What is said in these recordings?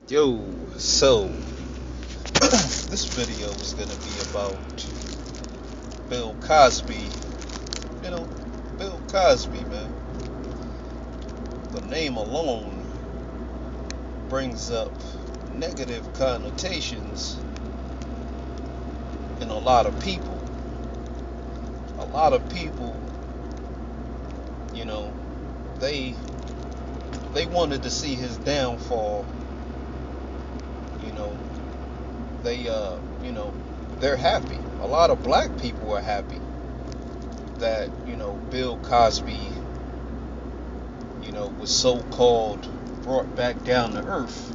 Yo, so this video is gonna be about Bill Cosby. You know, Bill Cosby, man. The name alone brings up negative connotations in a lot of people. A lot of people, you know, they they wanted to see his downfall. You know, they they're happy. A lot of black people are happy that Bill Cosby was so-called brought back down to earth,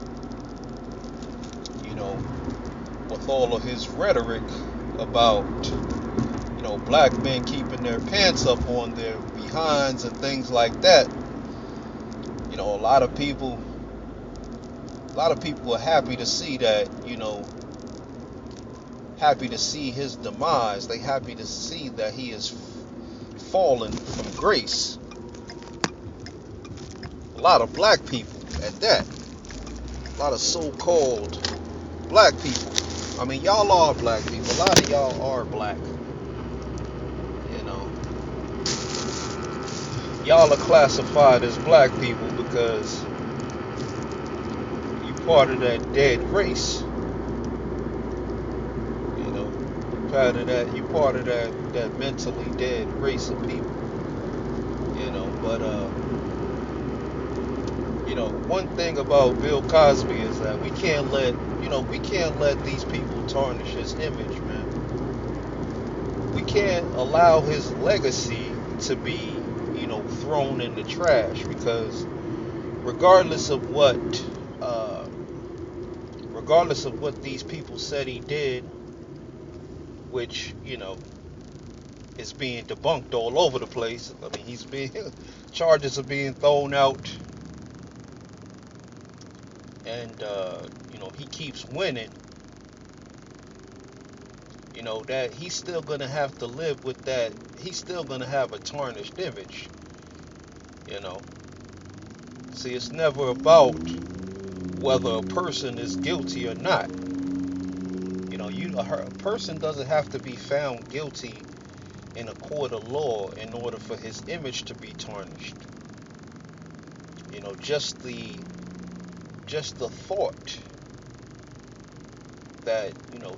you know, with all of his rhetoric about, black men keeping their pants up on their behinds and things like that. A lot of people are happy to see that, happy to see his demise. They happy to see that he is fallen from grace. A lot of black people at that. A lot of so-called black people. I mean, y'all are black people. A lot of y'all are black. Y'all are classified as black people because you part of that dead race. You part of that mentally dead race of people. But one thing about Bill Cosby is that we can't let these people tarnish his image, man. We can't allow his legacy to be, thrown in the trash, because regardless of what these people said he did, which, is being debunked all over the place. I mean, charges are being thrown out, and he keeps winning. That he's still gonna have to live with that. He's still gonna have a tarnished image. See, it's never about whether a person is guilty or not. A person doesn't have to be found guilty in a court of law in order for his image to be tarnished. Just the thought that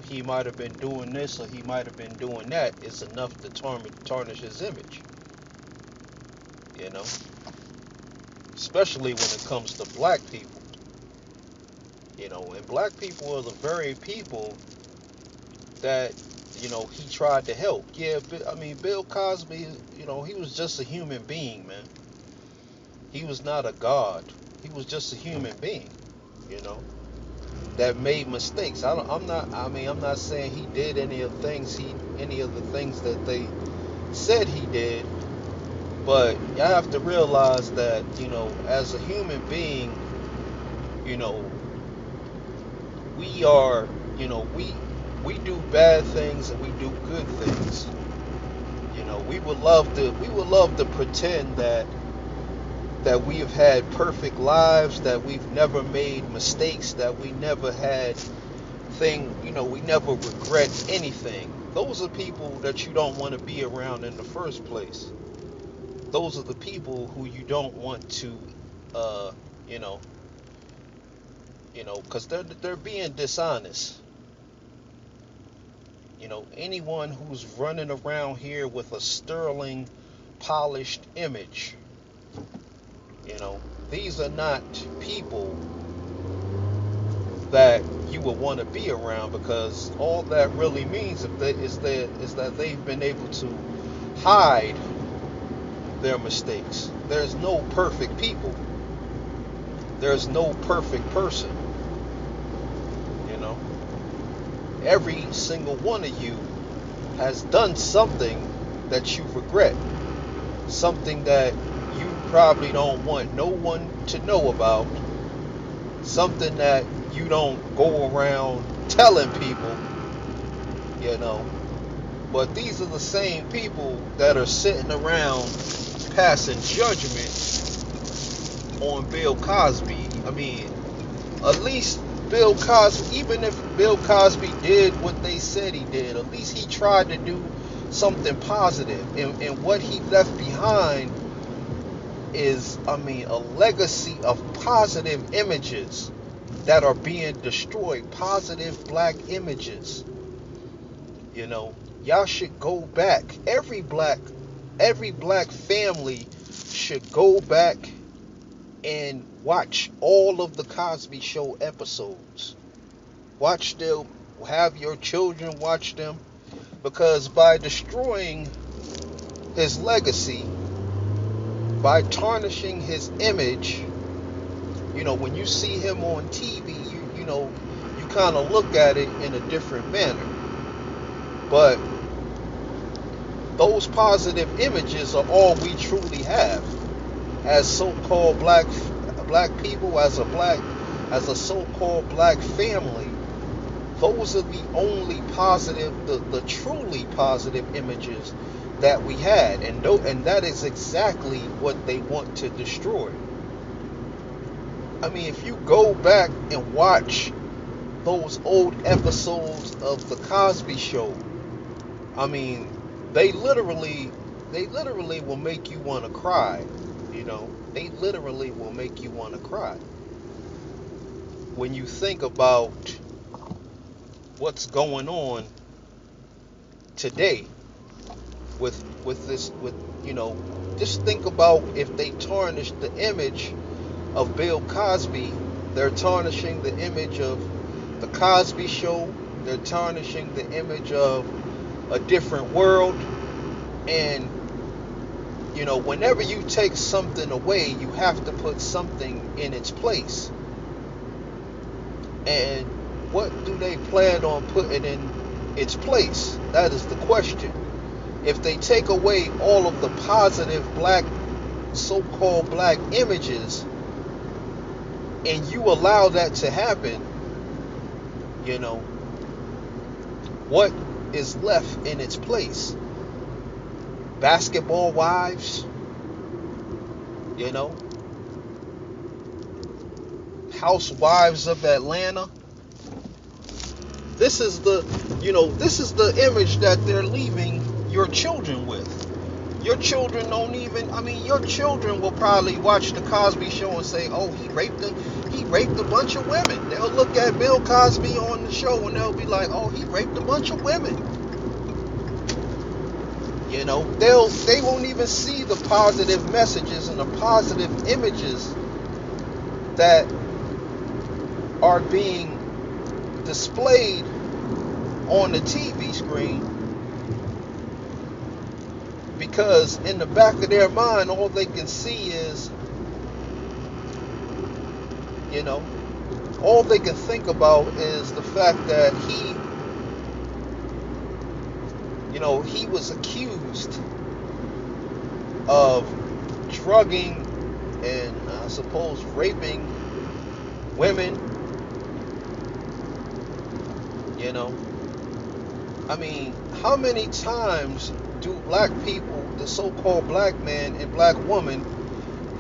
he might have been doing this or he might have been doing that is enough to tarnish his image. Especially when it comes to black people. And black people are the very people that he tried to help. Yeah, I mean, Bill Cosby, he was just a human being, man. He was not a god. He was just a human being, that made mistakes. I'm not saying he did any of the things that they said he did, but you have to realize that, as a human being, we are, we do bad things and we do good things. We would love to pretend that we have had perfect lives, that we've never made mistakes, that we never we never regret anything. Those are people that you don't want to be around in the first place. Those are the people who you don't want to, because they're being dishonest. Anyone who's running around here with a sterling, polished image, these are not people that you would want to be around, because all that really means is that they've been able to hide their mistakes. There's no perfect people. There's no perfect person. Every single one of you has done something that you regret. Something that you probably don't want no one to know about. Something that you don't go around telling people, But these are the same people that are sitting around passing judgment on Bill Cosby. I mean, at least Bill Cosby, even if Bill Cosby did what they said he did, at least he tried to do something positive. And what he left behind is, I mean, a legacy of positive images that are being destroyed. Positive black images. You know, y'all should go back. Every black family should go back and watch all of the Cosby Show episodes. Watch them, have your children watch them, because by destroying his legacy, by tarnishing his image, you know, when you see him on TV, you know, you kind of look at it in a different manner. But those positive images are all we truly have as so-called black people, as a so-called black family. Those are the only positive, the truly positive images that we had, and that is exactly what they want to destroy. I mean, if you go back and watch those old episodes of the Cosby Show, I mean, they literally will make you want to cry. You know, they literally will make you want to cry when you think about what's going on today with this, you know, just think about if they tarnish the image of Bill Cosby, they're tarnishing the image of the Cosby Show, they're tarnishing the image of a different world. And you know, whenever you take something away, you have to put something in its place. And what do they plan on putting in its place? That is the question. If they take away all of the positive black, so-called black images, and you allow that to happen, you know, what is left in its place? Basketball wives, you know, housewives of Atlanta. This is the image that they're leaving your children with. Your children don't even, I mean, your children will probably watch the Cosby Show and say, oh, he raped a bunch of women. They'll look at Bill Cosby on the show and they'll be like, oh, he raped a bunch of women. You know, they won't even see the positive messages and the positive images that are being displayed on the TV screen, because in the back of their mind, all they can see is, you know, all they can think about is the fact that he was accused of drugging and I suppose raping women. You know, I mean, how many times do black people, the so-called black man and black woman,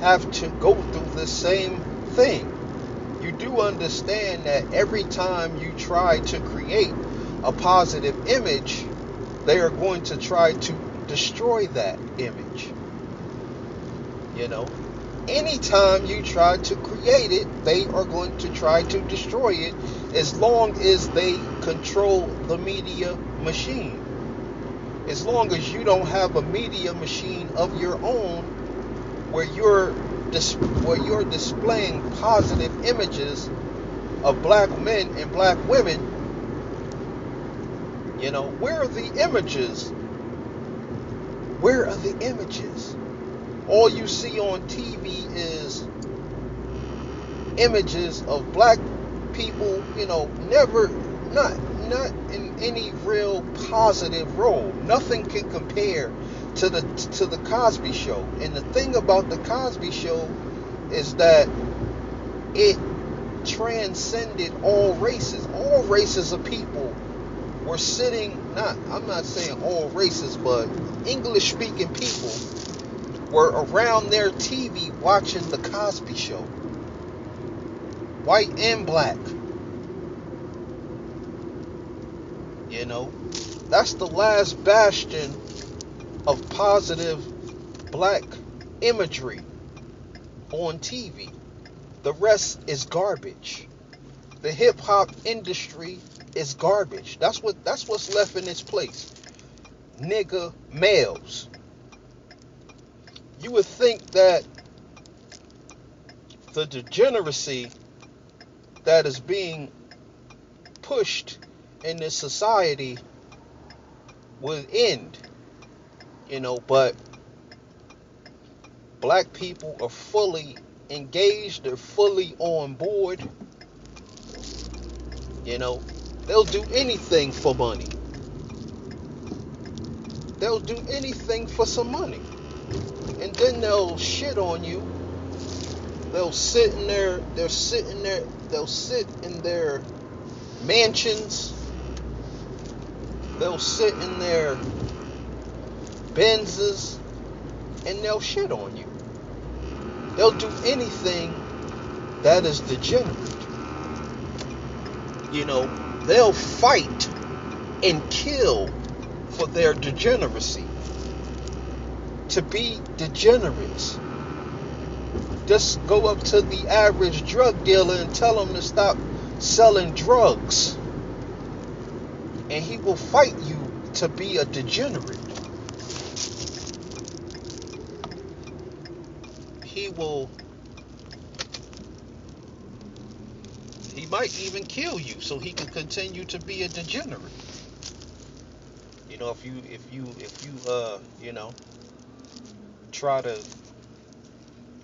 have to go through the same thing? You do understand that every time you try to create a positive image, they are going to try to destroy that image. You know, anytime you try to create it, they are going to try to destroy it, as long as they control the media machine. As long as you don't have a media machine of your own where you're displaying positive images of black men and black women. You know, where are the images? Where are the images? All you see on TV is images of black people, you know, not in any real positive role. Nothing can compare to the Cosby Show. And the thing about the Cosby Show is that it transcended all races. All races of people were sitting, I'm not saying all races, but English speaking people were around their TV watching the Cosby Show. white and black. You know, that's the last bastion of positive black imagery on TV. The rest is garbage. The hip hop industry is garbage. That's what's left in its place. Nigga males. You would think that the degeneracy that is being pushed in this society would end, but black people are fully engaged, they're fully on board. They'll do anything for money. They'll do anything for some money. And then they'll shit on you. They'll sit in their mansions. They'll sit in their Benzes and they'll shit on you. They'll do anything that is degenerate. They'll fight and kill for their degeneracy. To be degenerates. Just go up to the average drug dealer and tell him to stop selling drugs. And he will fight you to be a degenerate. He might even kill you so he can continue to be a degenerate.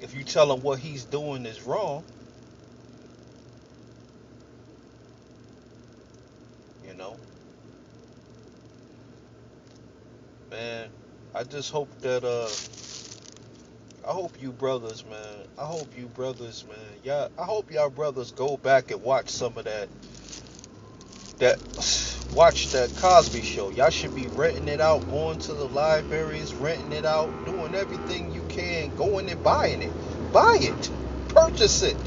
If you tell him what he's doing is wrong, man, I just hope that I hope you brothers, man. Yeah, I hope y'all brothers go back and watch some of watch that Cosby show. Y'all should be renting it out, going to the libraries, renting it out, doing everything you can, going and buying it. Buy it. Purchase it.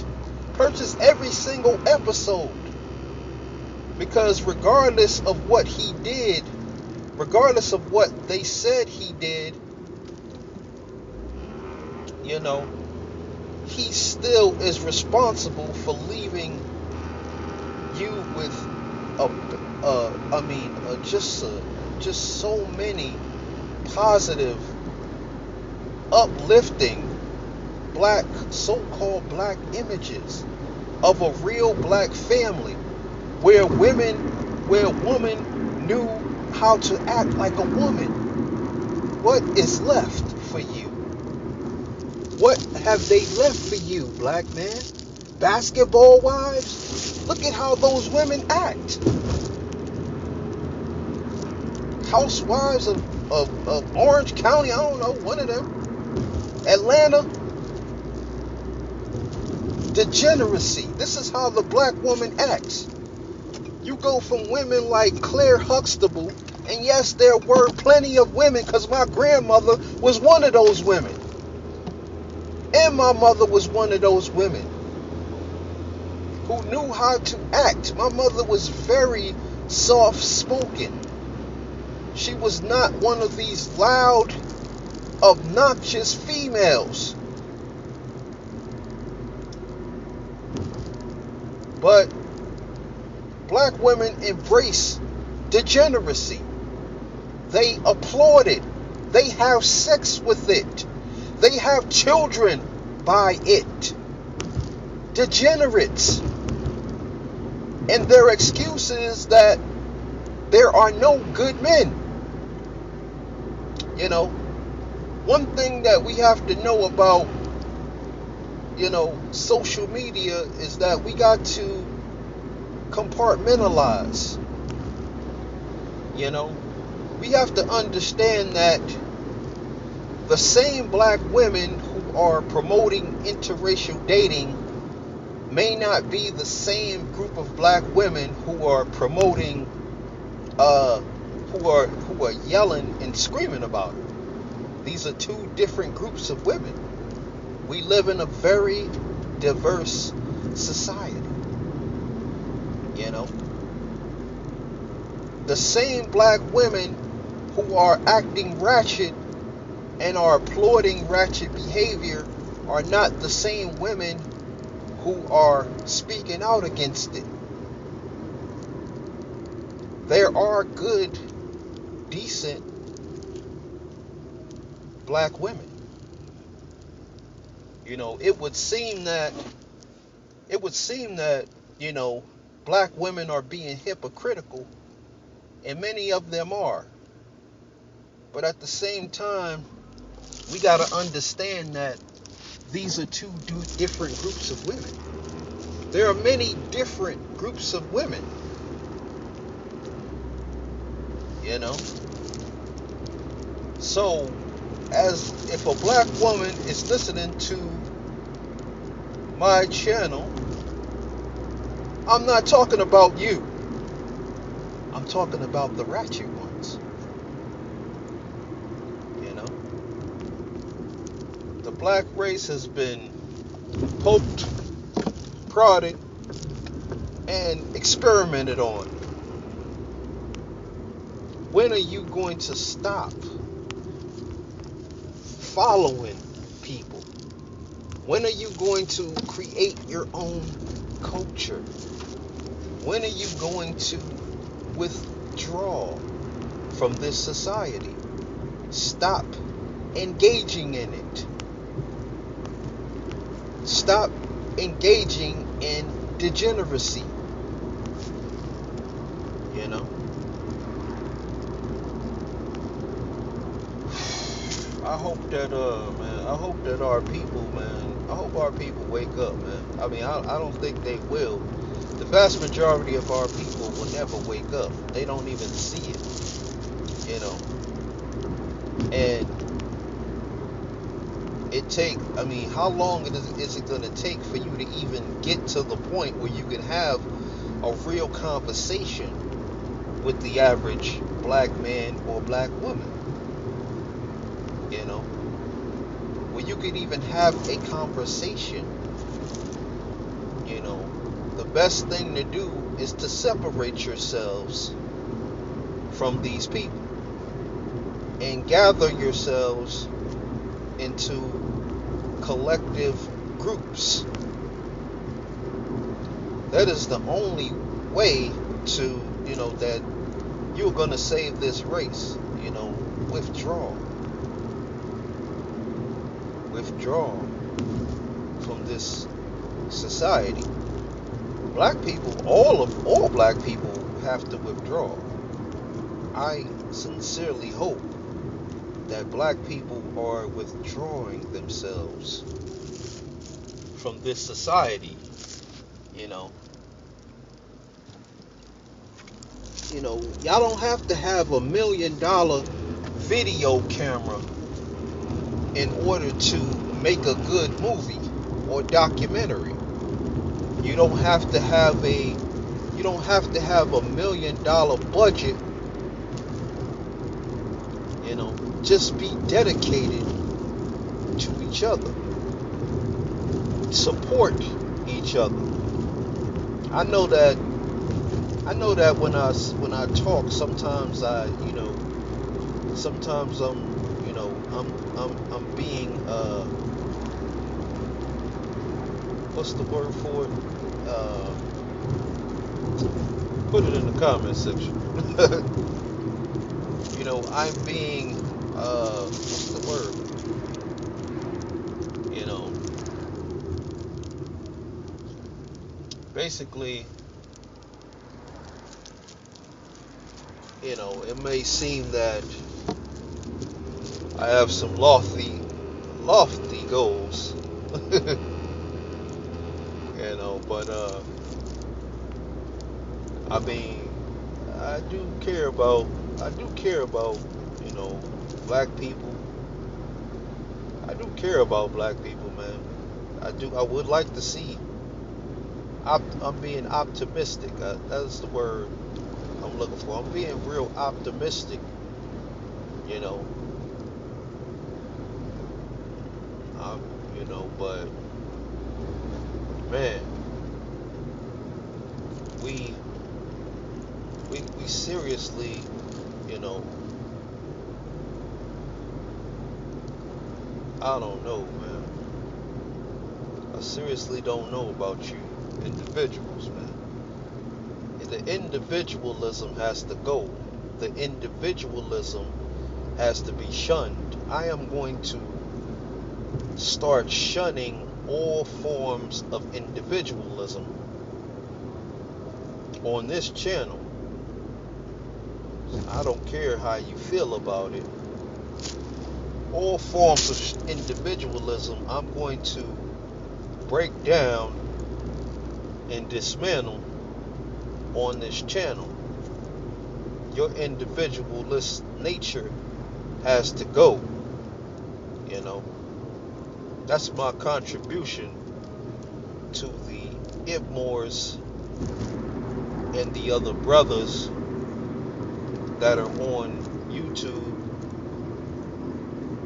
Purchase every single episode. Because regardless of what he did, regardless of what they said he did, he still is responsible for leaving you with just so many positive, uplifting so-called black images of a real black family where a woman knew how to act like a woman. What is left for you? What have they left for you, black man? Basketball wives? Look at how those women act. Housewives of Orange County, I don't know, one of them. Atlanta. Degeneracy. This is how the black woman acts. You go from women like Claire Huxtable, and yes, there were plenty of women, because my grandmother was one of those women. And my mother was one of those women who knew how to act. My mother was very soft-spoken. She was not one of these loud, obnoxious females. But black women embrace degeneracy. They applaud it. They have sex with it. They have children by it. Degenerates. And their excuse is that there are no good men. One thing that we have to know about, social media is that we got to compartmentalize. We have to understand that the same black women who are promoting interracial dating may not be the same group of black women who are promoting, who are yelling and screaming about it. These are two different groups of women. We live in a very diverse society. You know, the same black women who are acting ratchet and are applauding ratchet behavior are not the same women who are speaking out against it. There are good, decent black women. You know, it would seem that you know, black women are being hypocritical, and many of them are. But at the same time, we got to understand that these are two different groups of women. There are many different groups of women. You know? So, as if a black woman is listening to my channel, I'm not talking about you. I'm talking about the ratchet ones. You know? The black race has been poked, prodded, and experimented on. When are you going to stop following people? When are you going to create your own culture? When are you going to withdraw from this society? Stop engaging in it. Stop engaging in degeneracy. You know? I hope that our people, man, I hope our people wake up, man. I mean, I don't think they will. The vast majority of our people will never wake up. They don't even see it, you know. And how long is it going to take for you to even get to the point where you can have a real conversation with the average black man or black woman? You know, where you could even have a conversation. You know, the best thing to do is to separate yourselves from these people and gather yourselves into collective groups. That is the only way to, you know, that you're going to save this race. You know, withdraw from this society. Black people, all black people have to withdraw. I sincerely hope that black people are withdrawing themselves from this society. You know, y'all don't have to have $1 million video camera in order to make a good movie or documentary. You don't have to have $1 million budget. You know, just be dedicated to each other. Support each other. I know that when I talk, sometimes I'm being what's the word for it? Put it in the comment section. You know, I'm being what's the word? You know, basically, you know, it may seem that I have some lofty goals. You know, but I mean, I do care about, you know, black people. I do care about black people, man. I would like to see. I'm being optimistic. That's the word I'm looking for. I'm being real optimistic. You know. You know, but man, we we seriously, you know, I don't know, man. I seriously don't know about you individuals, man. The individualism has to go. The individualism has to be shunned. I am going to start shunning all forms of individualism on this channel. I don't care how you feel about it. All forms of individualism I'm going to break down and dismantle on this channel. Your individualist nature has to go. You know, that's my contribution to the Ibmores and the other brothers that are on YouTube,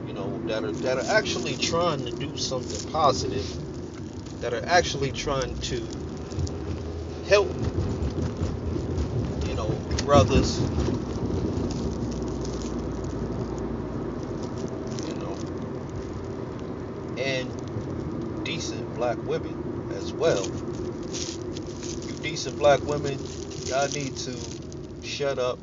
you know, that are actually trying to do something positive, that are actually trying to help, you know, brothers, you know, and decent black women as well. You decent black women, y'all need to shut up,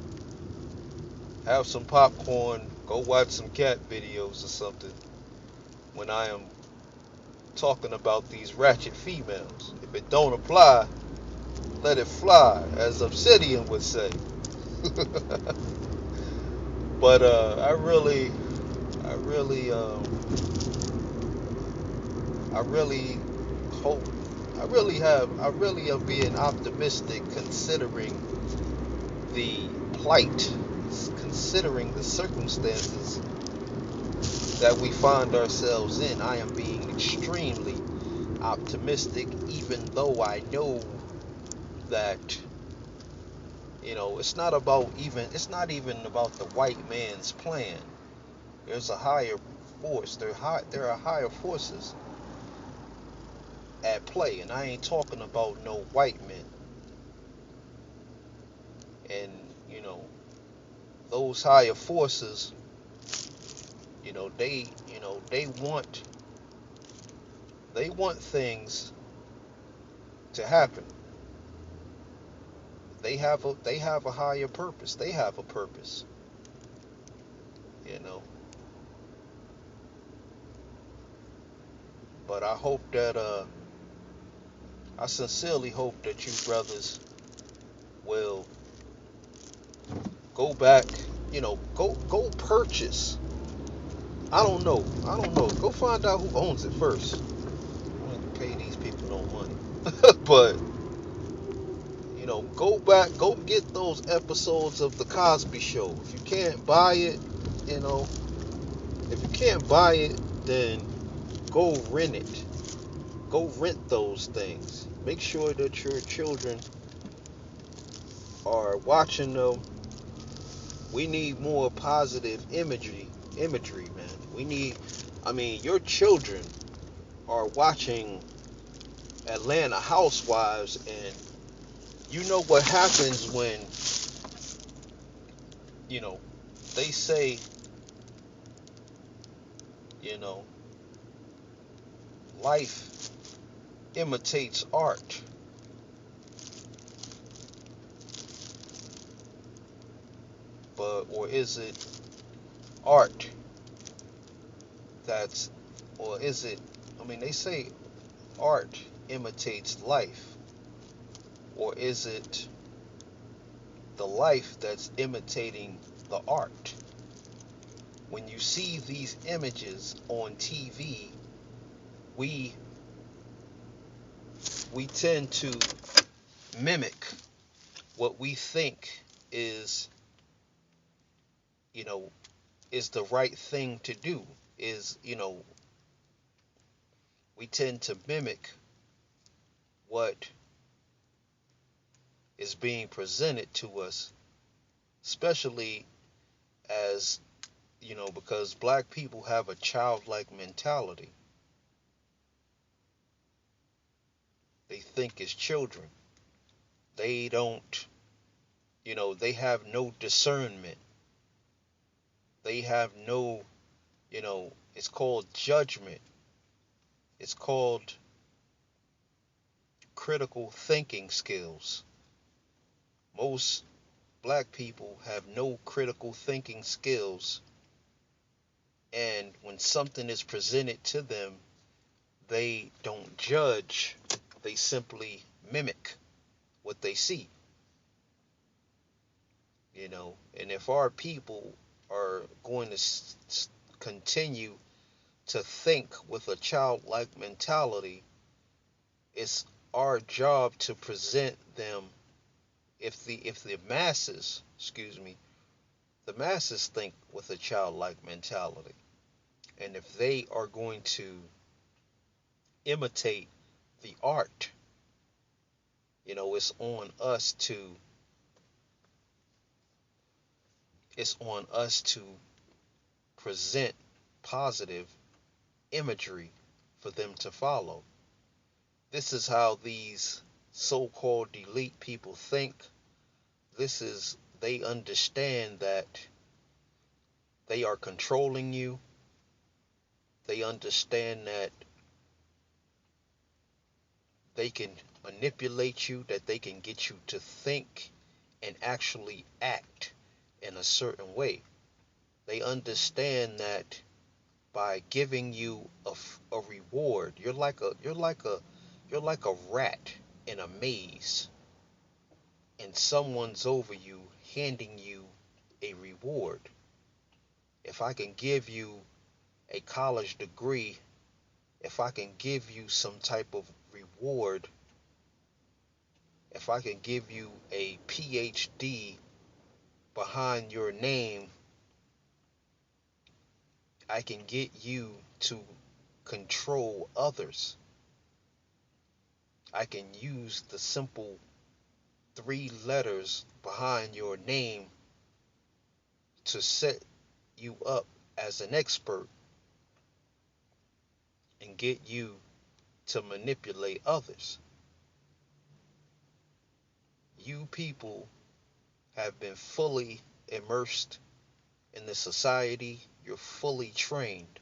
have some popcorn, go watch some cat videos or something when I am talking about these ratchet females. If it don't apply, let it fly, as Obsidian would say. But I really hope, I really am being optimistic considering the plight, considering the circumstances that we find ourselves in. I am being extremely optimistic, even though I know that, you know, it's not even about the white man's plan. There's a higher force. There are higher forces at play, and I ain't talking about no white men. And, you know, those higher forces, they want things to happen. They have a higher purpose. They have a purpose, you know. But I sincerely hope that you brothers will go back, go purchase. I don't know. Go find out who owns it first. I don't pay these people no money. But, go back, go get those episodes of The Cosby Show. If you can't buy it, you know, if you can't buy it, then go rent it. Go rent those things. Make sure that your children are watching them. We need more positive imagery, man. Your children are watching Atlanta Housewives, and you know what happens when, they say, life imitates art. Or is it art that's, or is it, they say art imitates life, or is it the life that's imitating the art? When you see these images on TV, we tend to mimic what we think is, is the right thing to do. We tend to mimic what is being presented to us, especially as, because black people have a childlike mentality. They think as children. They don't, they have no discernment. They have no, it's called judgment. It's called critical thinking skills. Most black people have no critical thinking skills, and when something is presented to them, they don't judge, they simply mimic what they see. And if our people are going to continue to think with a childlike mentality, it's our job to present them. If the masses, the masses think with a childlike mentality, and if they are going to imitate the art, it's on us to present positive imagery for them to follow. This is how these so-called elite people think. They understand that they are controlling you. They understand that they can manipulate you, that they can get you to think and actually act in a certain way. They understand that by giving you a reward, you're like a rat in a maze, and someone's over you handing you a reward. If I can give you a college degree, if I can give you some type of reward, if I can give you a PhD behind your name, I can get you to control others. I can use the simple 3 letters behind your name to set you up as an expert and get you to manipulate others. You people have been fully immersed in the society. You're fully trained.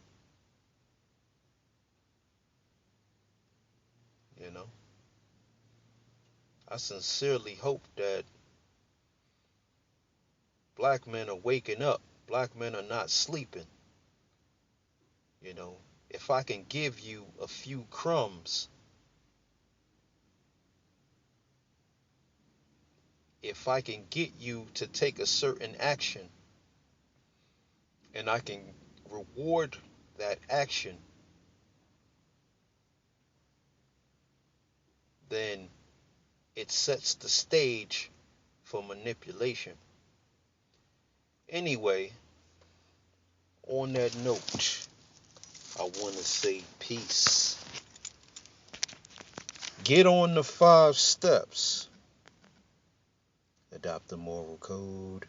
You know, I sincerely hope that black men are waking up. Black men are not sleeping. You know, if I can give you a few crumbs, if I can get you to take a certain action, and I can reward that action, then it sets the stage for manipulation. Anyway, on that note, I want to say peace. Get on the 5 steps. Adopt the moral code.